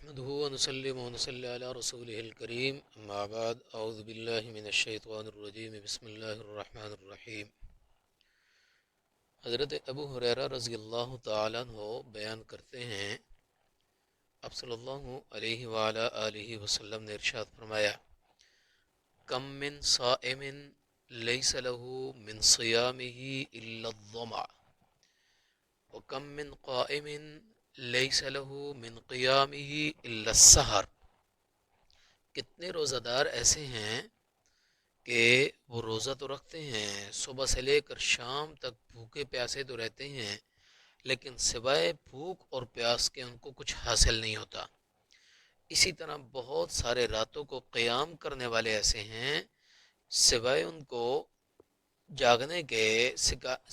نحمده ونسلم ونصلي على رسوله الكريم أما بعد أعوذ بالله من الشيطان الرجيم بسم الله الرحمن الرحیم۔ حضرت ابو ہریرہ رضی اللہ تعالیٰ عنہ بیان کرتے ہیں، آپ صلی اللہ علیہ وآلہ آلہ وسلم نے ارشاد فرمایا، کم من صائم لیس له من صیامه الا الظمأ وکم من قائم لیس له من قیامه الا السحر۔ کتنے روزہ دار ایسے ہیں کہ وہ روزہ تو رکھتے ہیں، صبح سے لے کر شام تک بھوکے پیاسے تو رہتے ہیں، لیکن سوائے بھوک اور پیاس کے ان کو کچھ حاصل نہیں ہوتا۔ اسی طرح بہت سارے راتوں کو قیام کرنے والے ایسے ہیں، سوائے ان کو جاگنے کے،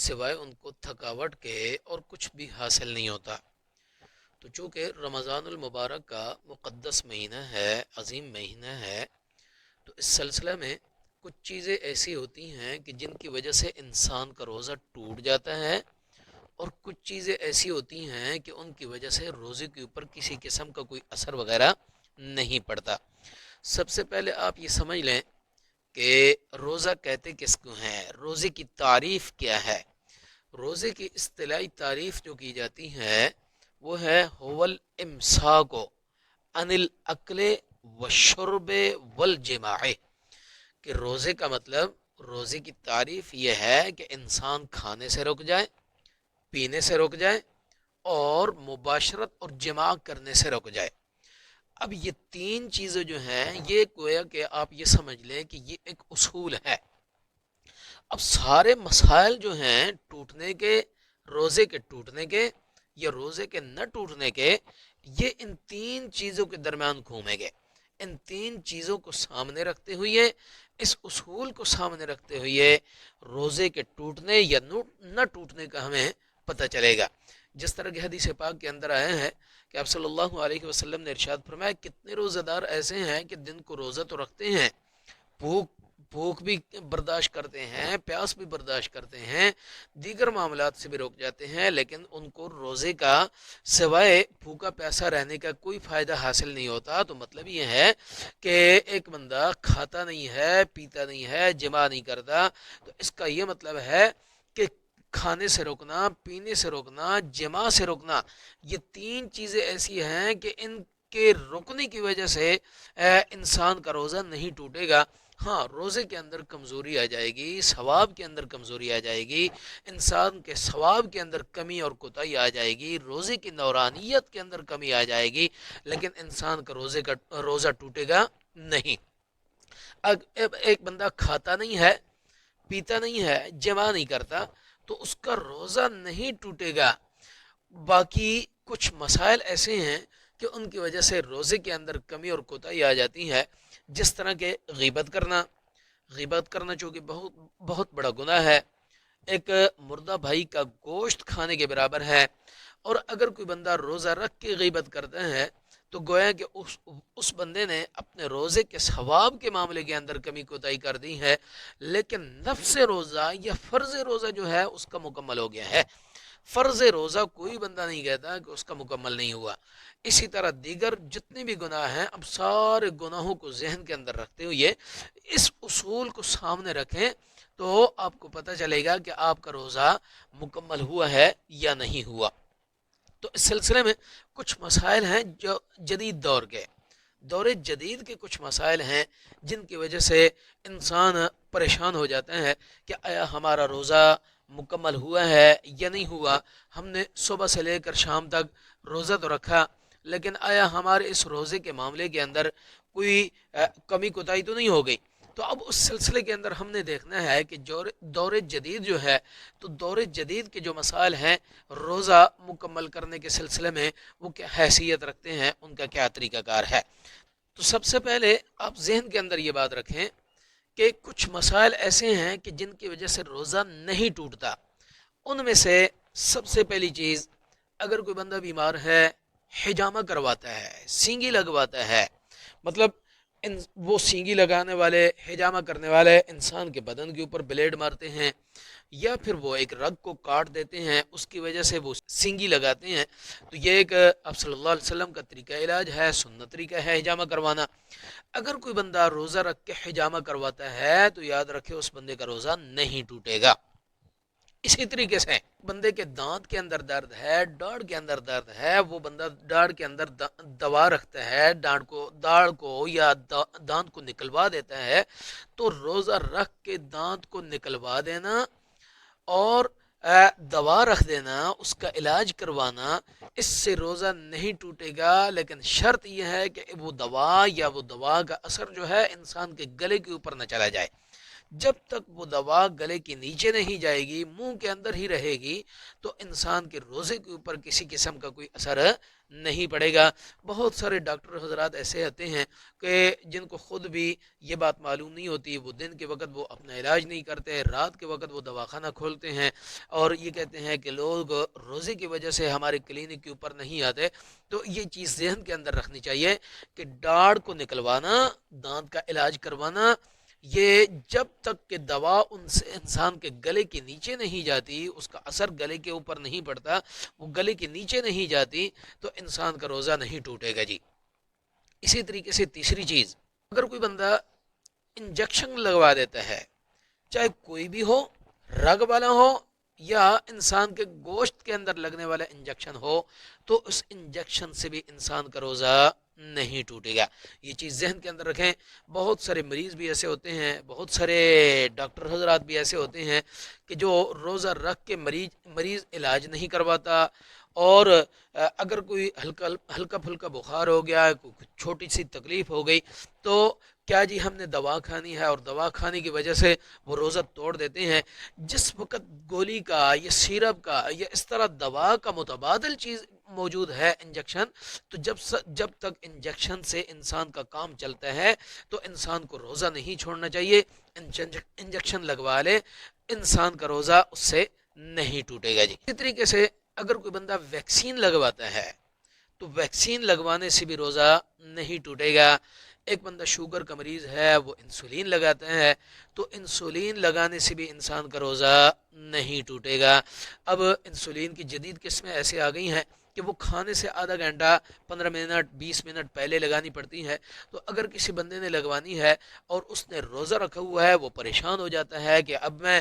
سوائے ان کو تھکاوٹ کے اور کچھ بھی حاصل نہیں ہوتا۔ تو چونکہ رمضان المبارک کا مقدس مہینہ ہے، عظیم مہینہ ہے، تو اس سلسلہ میں کچھ چیزیں ایسی ہوتی ہیں کہ جن کی وجہ سے انسان کا روزہ ٹوٹ جاتا ہے، اور کچھ چیزیں ایسی ہوتی ہیں کہ ان کی وجہ سے روزے کے اوپر کسی قسم کا کوئی اثر وغیرہ نہیں پڑتا۔ سب سے پہلے آپ یہ سمجھ لیں کہ روزہ کہتے کس کو ہیں، روزے کی تعریف کیا ہے۔ روزے کی اصطلاحی تعریف جو کی جاتی ہے وہ ہے هو الامساک عن الاکل والشرب والجماع، کہ روزے کا مطلب، روزے کی تعریف یہ ہے کہ انسان کھانے سے رک جائے، پینے سے رک جائے اور مباشرت اور جماع کرنے سے رک جائے۔ اب یہ تین چیزیں جو ہیں، یہ گویا کہ آپ یہ سمجھ لیں کہ یہ ایک اصول ہے۔ اب سارے مسائل جو ہیں ٹوٹنے کے، روزے کے ٹوٹنے کے یا روزے کے نہ ٹوٹنے کے، یہ ان تین چیزوں کے درمیان گھومیں گے۔ ان تین چیزوں کو سامنے رکھتے ہوئے، اس اصول کو سامنے رکھتے ہوئے روزے کے ٹوٹنے یا نہ ٹوٹنے کا ہمیں پتہ چلے گا۔ جس طرح کہ حدیث پاک کے اندر آئے ہیں کہ آپ صلی اللہ علیہ وسلم نے ارشاد فرمایا، کتنے روزہ دار ایسے ہیں کہ دن کو روزہ تو رکھتے ہیں، بھوک بھی برداشت کرتے ہیں، پیاس بھی برداشت کرتے ہیں، دیگر معاملات سے بھی روک جاتے ہیں، لیکن ان کو روزے کا سوائے بھوکا پیاسا رہنے کا کوئی فائدہ حاصل نہیں ہوتا۔ تو مطلب یہ ہے کہ ایک بندہ کھاتا نہیں ہے، پیتا نہیں ہے، جماع نہیں کرتا، تو اس کا یہ مطلب ہے کہ کھانے سے روکنا، پینے سے روکنا، جماع سے روکنا، یہ تین چیزیں ایسی ہیں کہ ان کے رکنے کی وجہ سے انسان کا روزہ نہیں ٹوٹے گا۔ ہاں، روزے کے اندر کمزوری آ جائے گی، ثواب کے اندر کمزوری آ جائے گی، انسان کے ثواب کے اندر کمی اور کوتاہی آ جائے گی، روزے کی نورانیت کے اندر کمی آ جائے گی، لیکن انسان کا روزہ ٹوٹے گا نہیں۔ اب ایک بندہ کھاتا نہیں ہے، پیتا نہیں ہے، جمع نہیں کرتا، تو اس کا روزہ نہیں ٹوٹے گا۔ باقی کچھ مسائل ایسے ہیں کہ ان کی وجہ سے روزے کے اندر کمی اور کوتاہی آ جاتی ہے، جس طرح کہ غیبت کرنا چونکہ بہت بڑا گناہ ہے، ایک مردہ بھائی کا گوشت کھانے کے برابر ہے، اور اگر کوئی بندہ روزہ رکھ کے غیبت کرتا ہے تو گویا کہ اس بندے نے اپنے روزے کے ثواب کے معاملے کے اندر کمی کوتاہی کر دی ہے، لیکن نفس روزہ یا فرض روزہ جو ہے اس کا مکمل ہو گیا ہے۔ فرض روزہ کوئی بندہ نہیں کہتا کہ اس کا مکمل نہیں ہوا۔ اسی طرح دیگر جتنے بھی گناہ ہیں، اب سارے گناہوں کو ذہن کے اندر رکھتے ہوئے اس اصول کو سامنے رکھیں تو آپ کو پتہ چلے گا کہ آپ کا روزہ مکمل ہوا ہے یا نہیں ہوا۔ تو اس سلسلے میں کچھ مسائل ہیں جو جدید دور جدید کے کچھ مسائل ہیں جن کی وجہ سے انسان پریشان ہو جاتا ہے کہ آیا ہمارا روزہ مکمل ہوا ہے یا نہیں ہوا۔ ہم نے صبح سے لے کر شام تک روزہ تو رکھا، لیکن آیا ہمارے اس روزے کے معاملے کے اندر کوئی کمی کوتاہی تو نہیں ہو گئی۔ تو اب اس سلسلے کے اندر ہم نے دیکھنا ہے کہ دور جدید جو ہے، تو دور جدید کے جو مسائل ہیں روزہ مکمل کرنے کے سلسلے میں، وہ کیا حیثیت رکھتے ہیں، ان کا کیا طریقہ کار ہے۔ تو سب سے پہلے آپ ذہن کے اندر یہ بات رکھیں کہ کچھ مسائل ایسے ہیں کہ جن کی وجہ سے روزہ نہیں ٹوٹتا۔ ان میں سے سب سے پہلی چیز، اگر کوئی بندہ بیمار ہے، حجامہ کرواتا ہے، سینگی لگواتا ہے، مطلب وہ سینگی لگانے والے، حجامہ کرنے والے انسان کے بدن کے اوپر بلیڈ مارتے ہیں، یا پھر وہ ایک رگ کو کاٹ دیتے ہیں، اس کی وجہ سے وہ سینگی لگاتے ہیں، تو یہ ایک اب صلی اللہ علیہ وسلم کا طریقہ علاج ہے، سنت طریقہ ہے حجامہ کروانا۔ اگر کوئی بندہ روزہ رکھ کے حجامہ کرواتا ہے تو یاد رکھے اس بندے کا روزہ نہیں ٹوٹے گا۔ اسی طریقے سے بندے کے دانت کے اندر درد ہے، ڈاڑھ کے اندر درد ہے، وہ بندہ ڈاڑھ کے اندر دوا رکھتا ہے، داڑھ کو یا دانت کو نکلوا دیتا ہے، تو روزہ رکھ کے دانت کو نکلوا دینا اور دوا رکھ دینا، اس کا علاج کروانا، اس سے روزہ نہیں ٹوٹے گا، لیکن شرط یہ ہے کہ وہ دوا کا اثر جو ہے انسان کے گلے کے اوپر نہ چلا جائے۔ جب تک وہ دوا گلے کے نیچے نہیں جائے گی، منہ کے اندر ہی رہے گی، تو انسان کے روزے کے اوپر کسی قسم کا کوئی اثر نہیں پڑے گا۔ بہت سارے ڈاکٹر حضرات ایسے ہوتے ہیں کہ جن کو خود بھی یہ بات معلوم نہیں ہوتی، وہ دن کے وقت وہ اپنا علاج نہیں کرتے، رات کے وقت وہ دواخانہ کھولتے ہیں اور یہ کہتے ہیں کہ لوگ روزے کی وجہ سے ہمارے کلینک کے اوپر نہیں آتے۔ تو یہ چیز ذہن کے اندر رکھنی چاہیے کہ ڈاڑھ کو نکلوانا، دانت کا علاج کروانا، یہ جب تک کہ دوا ان سے انسان کے گلے کے نیچے نہیں جاتی، اس کا اثر گلے کے اوپر نہیں پڑتا، وہ گلے کے نیچے نہیں جاتی، تو انسان کا روزہ نہیں ٹوٹے گا جی۔ اسی طریقے سے تیسری چیز، اگر کوئی بندہ انجیکشن لگوا دیتا ہے، چاہے کوئی بھی ہو، رگ والا ہو یا انسان کے گوشت کے اندر لگنے والا انجیکشن ہو، تو اس انجیکشن سے بھی انسان کا روزہ نہیں ٹوٹے گا۔ یہ چیز ذہن کے اندر رکھیں۔ بہت سارے مریض بھی ایسے ہوتے ہیں، بہت سارے ڈاکٹر حضرات بھی ایسے ہوتے ہیں کہ جو روزہ رکھ کے مریض علاج نہیں کرواتا، اور اگر کوئی ہلکا پھلکا بخار ہو گیا، کوئی چھوٹی سی تکلیف ہو گئی، تو کیا جی ہم نے دوا کھانی ہے، اور دوا کھانے کی وجہ سے وہ روزہ توڑ دیتے ہیں۔ جس وقت گولی کا یا سیرپ کا یا اس طرح دوا کا متبادل چیز موجود ہے انجیکشن، تو جب تک انجیکشن سے انسان کا کام چلتا ہے تو انسان کو روزہ نہیں چھوڑنا چاہیے۔ انجیکشن لگوا لے، انسان کا روزہ اس سے نہیں ٹوٹے گا جی۔ اسی طریقے سے اگر کوئی بندہ ویکسین لگواتا ہے تو ویکسین لگوانے سے بھی روزہ نہیں ٹوٹے گا۔ ایک بندہ شوگر کا مریض ہے، وہ انسولین لگاتا ہے، تو انسولین لگانے سے بھی انسان کا روزہ نہیں ٹوٹے گا۔ اب انسولین کی جدید قسمیں ایسے آ گئی ہیں کہ وہ کھانے سے آدھا گھنٹہ، 15 منٹ، 20 منٹ پہلے لگانی پڑتی ہے۔ تو اگر کسی بندے نے لگوانی ہے اور اس نے روزہ رکھا ہوا ہے، وہ پریشان ہو جاتا ہے کہ اب میں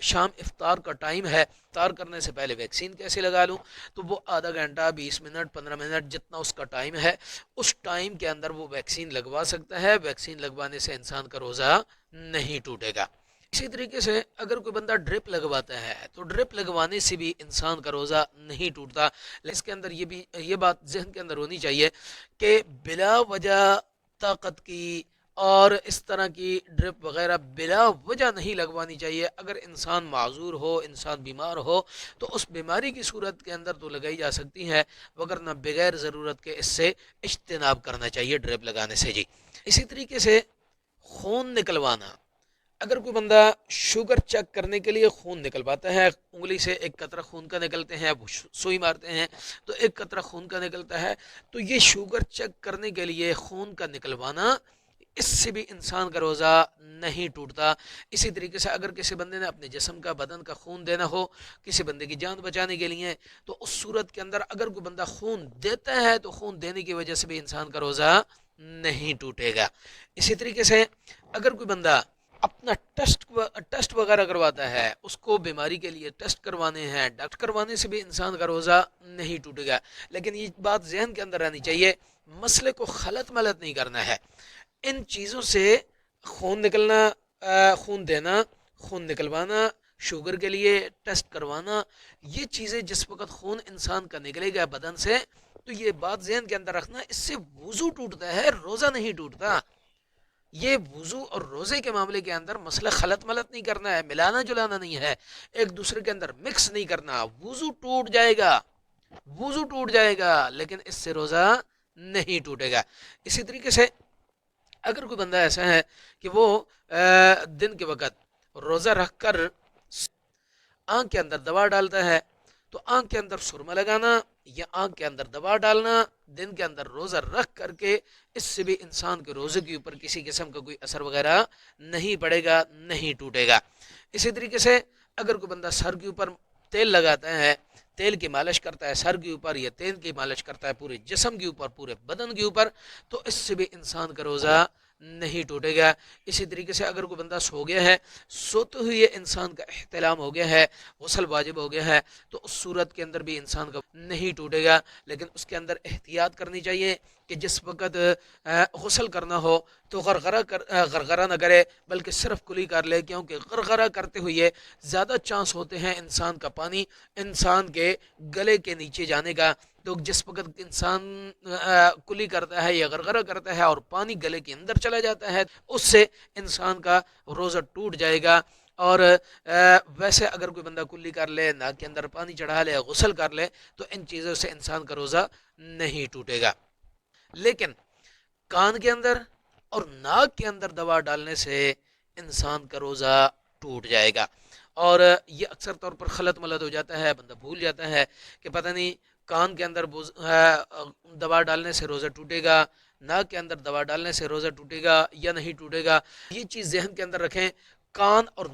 شام افطار کا ٹائم ہے، افطار کرنے سے پہلے ویکسین کیسے لگا لوں؟ تو وہ آدھا گھنٹہ، 20 منٹ، 15 منٹ، جتنا اس کا ٹائم ہے، اس ٹائم کے اندر وہ ویکسین لگوا سکتا ہے۔ ویکسین لگوانے سے انسان کا روزہ نہیں ٹوٹے گا۔ اسی طریقے سے اگر کوئی بندہ ڈرپ لگواتا ہے تو ڈرپ لگوانے سے بھی انسان کا روزہ نہیں ٹوٹتا۔ اس کے اندر یہ بات ذہن کے اندر ہونی چاہیے کہ بلا وجہ طاقت کی اور اس طرح کی ڈرپ وغیرہ بلا وجہ نہیں لگوانی چاہیے۔ اگر انسان معذور ہو، انسان بیمار ہو، تو اس بیماری کی صورت کے اندر تو لگائی جا سکتی ہے، وگرنہ بغیر ضرورت کے اس سے اجتناب کرنا چاہیے ڈرپ لگانے سے جی۔ اسی طریقے سے خون نکلوانا، اگر کوئی بندہ شوگر چیک کرنے کے لیے خون نکلواتا ہے، انگلی سے ایک قطرہ خون کا نکلتے ہیں، وہ سوئی مارتے ہیں تو ایک قطرہ خون کا نکلتا ہے، تو یہ شوگر چیک کرنے کے لیے خون کا نکلوانا، اس سے بھی انسان کا روزہ نہیں ٹوٹتا۔ اسی طریقے سے اگر کسی بندے نے اپنے جسم کا، بدن کا خون دینا ہو کسی بندے کی جان بچانے کے لیے، تو اس صورت کے اندر اگر کوئی بندہ خون دیتا ہے تو خون دینے کی وجہ سے بھی انسان کا روزہ نہیں ٹوٹے گا۔ اسی طریقے سے اگر کوئی بندہ اپنا ٹیسٹ وغیرہ کرواتا ہے، اس کو بیماری کے لیے ٹیسٹ کروانے ہیں، ڈاکٹر کروانے سے بھی انسان کا روزہ نہیں ٹوٹے گا۔ لیکن یہ بات ذہن کے اندر رہنی چاہیے، مسئلے کو خلط ملط نہیں کرنا ہے۔ ان چیزوں سے خون نکلنا، خون دینا، خون نکلوانا، شوگر کے لیے ٹیسٹ کروانا، یہ چیزیں جس وقت خون انسان کا نکلے گا بدن سے، تو یہ بات ذہن کے اندر رکھنا، اس سے وضو ٹوٹتا ہے، روزہ نہیں ٹوٹتا۔ یہ وضو اور روزے کے معاملے کے اندر مسئلہ خلط ملط نہیں کرنا ہے، ملانا جلانا نہیں ہے، ایک دوسرے کے اندر مکس نہیں کرنا۔ وضو ٹوٹ جائے گا، وضو ٹوٹ جائے گا، لیکن اس سے روزہ نہیں ٹوٹے گا۔ اسی طریقے سے اگر کوئی بندہ ایسا ہے کہ وہ دن کے وقت روزہ رکھ کر آنکھ کے اندر دوا ڈالتا ہے، تو آنکھ کے اندر سرما لگانا یا آنکھ کے اندر دوا ڈالنا دن کے اندر روزہ رکھ کر کے، اس سے بھی انسان کے روزے کے اوپر کسی قسم کا کوئی اثر وغیرہ نہیں پڑے گا، نہیں ٹوٹے گا۔ اسی طریقے سے اگر کوئی بندہ سر کے اوپر تیل لگاتا ہے، تیل کی مالش کرتا ہے سر کے اوپر یا تیل کی مالش کرتا ہے پورے جسم کے اوپر، پورے بدن کے اوپر، تو اس سے بھی انسان کا روزہ نہیں ٹوٹے گا۔ اسی طریقے سے اگر کوئی بندہ سو گیا ہے، سوتے ہوئے انسان کا احتلام ہو گیا ہے، غسل واجب ہو گیا ہے، تو اس صورت کے اندر بھی انسان کا نہیں ٹوٹے گا، لیکن اس کے اندر احتیاط کرنی چاہیے کہ جس وقت غسل کرنا ہو تو غرغرہ نہ کرے، بلکہ صرف کلی کر لے، کیونکہ غرغرہ کرتے ہوئے زیادہ چانس ہوتے ہیں انسان کا پانی انسان کے گلے کے نیچے جانے کا۔ تو جس وقت انسان کلی کرتا ہے یا غرغرہ کرتا ہے اور پانی گلے کے اندر چلا جاتا ہے، اس سے انسان کا روزہ ٹوٹ جائے گا۔ اور ویسے اگر کوئی بندہ کلی کر لے، ناک کے اندر پانی چڑھا لے، غسل کر لے، تو ان چیزوں سے انسان کا روزہ نہیں ٹوٹے گا۔ لیکن کان کے اندر اور ناک کے اندر دوا ڈالنے سے انسان کا روزہ ٹوٹ جائے گا۔ اور یہ اکثر طور پر خلط ملط ہو جاتا ہے، بندہ بھول جاتا ہے کہ پتہ نہیں کان کے اندر دوا ڈالنے سے روزہ ٹوٹے گا، ناک کے اندر دوا ڈالنے سے روزہ ٹوٹے گا یا نہیں ٹوٹے گا۔ یہ چیز ذہن کے اندر رکھیں، کان اور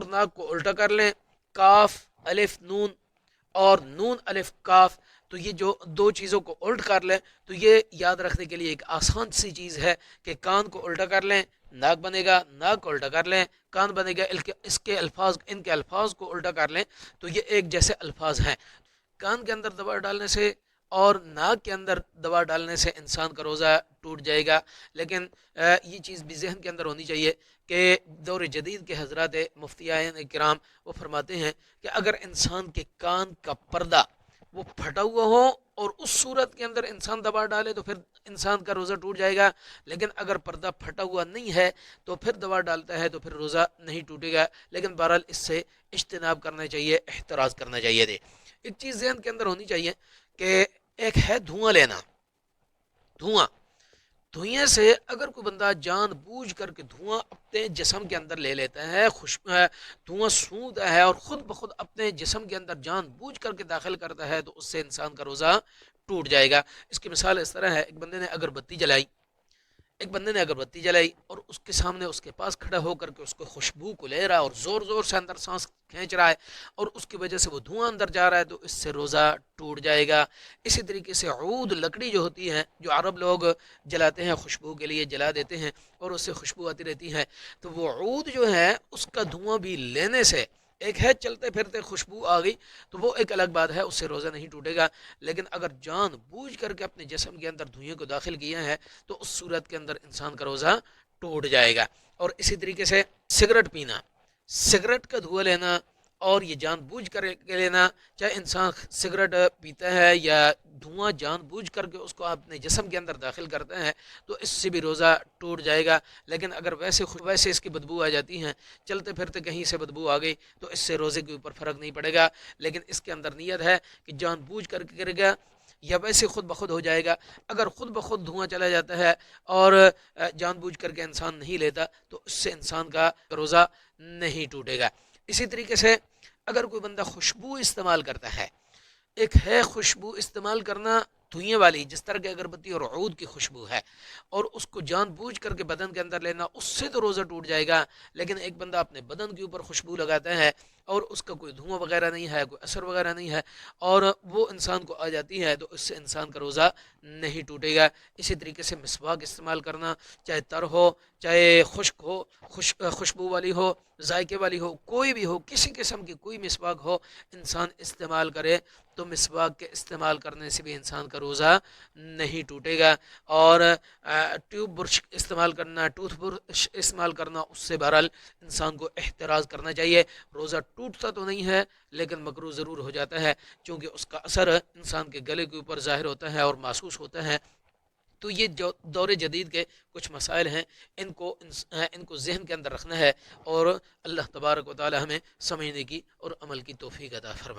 ناک کو الٹا کر لیں، کاف الف نون اور نون الف کاف، تو یہ جو دو چیزوں کو الٹ کر لیں تو یہ یاد رکھنے کے لیے ایک آسان سی چیز ہے کہ کان کو الٹا کر لیں، ناک بنے گا، ناک کو الٹا کر لیں، کان بنے گا، ان کے الفاظ کو الٹا کر لیں تو یہ ایک جیسے الفاظ ہیں۔ کان کے اندر دوا ڈالنے سے اور ناک کے اندر دوا ڈالنے سے انسان کا روزہ ٹوٹ جائے گا، لیکن یہ چیز بھی ذہن کے اندر ہونی چاہیے کہ دور جدید کے حضرات مفتیان کرام وہ فرماتے ہیں کہ اگر انسان کے کان کا پردہ وہ پھٹا ہوا ہو اور اس صورت کے اندر انسان دوا ڈالے تو پھر انسان کا روزہ ٹوٹ جائے گا، لیکن اگر پردہ پھٹا ہوا نہیں ہے تو پھر دوا ڈالتا ہے تو پھر روزہ نہیں ٹوٹے گا، لیکن بہرحال اس سے اجتناب کرنا چاہیے، احتراز کرنا چاہیے۔ ایک چیز ذہن کے اندر ہونی چاہیے کہ ایک ہے دھواں لینا، دھوئیں سے اگر کوئی بندہ جان بوجھ کر کے دھواں اپنے جسم کے اندر لے لیتا ہے، دھواں سونگتا ہے اور خود بخود اپنے جسم کے اندر جان بوجھ کر کے داخل کرتا ہے، تو اس سے انسان کا روزہ ٹوٹ جائے گا۔ اس کی مثال اس طرح ہے، ایک بندے نے اگربتی جلائی اور اس کے سامنے اس کے پاس کھڑا ہو کر کے اس کو خوشبو کو لے رہا ہے اور زور زور سے اندر سانس کھینچ رہا ہے اور اس کی وجہ سے وہ دھواں اندر جا رہا ہے، تو اس سے روزہ ٹوٹ جائے گا۔ اسی طریقے سے عود لکڑی جو ہوتی ہے، جو عرب لوگ جلاتے ہیں، خوشبو کے لیے جلا دیتے ہیں اور اس سے خوشبو آتی رہتی ہے، تو وہ عود جو ہے اس کا دھواں بھی لینے سے، ایک ہے چلتے پھرتے خوشبو آ گئی تو وہ ایک الگ بات ہے، اس سے روزہ نہیں ٹوٹے گا، لیکن اگر جان بوجھ کر کے اپنے جسم کے اندر دھوئیں کو داخل کیا ہے تو اس صورت کے اندر انسان کا روزہ ٹوٹ جائے گا۔ اور اسی طریقے سے سگریٹ پینا، سگریٹ کا دھواں لینا اور یہ جان بوجھ کر کے لینا، چاہے انسان سگریٹ پیتا ہے یا دھواں جان بوجھ کر کے اس کو اپنے جسم کے اندر داخل کرتا ہے تو اس سے بھی روزہ ٹوٹ جائے گا، لیکن اگر ویسے اس کی بدبو آ جاتی ہے، چلتے پھرتے کہیں سے بدبو آ گئی تو اس سے روزے کے اوپر فرق نہیں پڑے گا، لیکن اس کے اندر نیت ہے کہ جان بوجھ کر کے کرے گا یا ویسے خود بخود ہو جائے گا۔ اگر خود بخود دھواں چلا جاتا ہے اور جان بوجھ کر کے انسان نہیں لیتا تو اس سے انسان کا روزہ نہیں ٹوٹے گا۔ اسی طریقے سے اگر کوئی بندہ خوشبو استعمال کرتا ہے، ایک ہے خوشبو استعمال کرنا دھوئیں والی، جس طرح کہ اگربتی اور عود کی خوشبو ہے، اور اس کو جان بوجھ کر کے بدن کے اندر لینا، اس سے تو روزہ ٹوٹ جائے گا، لیکن ایک بندہ اپنے بدن کے اوپر خوشبو لگاتا ہے اور اس کا کوئی دھواں وغیرہ نہیں ہے، کوئی اثر وغیرہ نہیں ہے اور وہ انسان کو آ جاتی ہے، تو اس سے انسان کا روزہ نہیں ٹوٹے گا۔ اسی طریقے سے مسواک استعمال کرنا، چاہے تر ہو، چاہے خشک ہو، خوشبو والی ہو، ذائقے والی ہو، کوئی بھی ہو، کسی قسم کی کوئی مسواک ہو، انسان استعمال کرے تو مسواک کے استعمال کرنے سے بھی انسان کا روزہ نہیں ٹوٹے گا۔ اور ٹیوب برش استعمال کرنا، ٹوتھ برش استعمال کرنا، اس سے بہرحال انسان کو احتراز کرنا چاہیے۔ روزہ ٹوٹتا تو نہیں ہے لیکن مکروہ ضرور ہو جاتا ہے، چونکہ اس کا اثر انسان کے گلے کے اوپر ظاہر ہوتا ہے اور محسوس ہوتا ہے۔ تو یہ جو دور جدید کے کچھ مسائل ہیں، ان کو ذہن کے اندر رکھنا ہے، اور اللہ تبارک و تعالی ہمیں سمجھنے کی اور عمل کی توفیق عطا فرمائے۔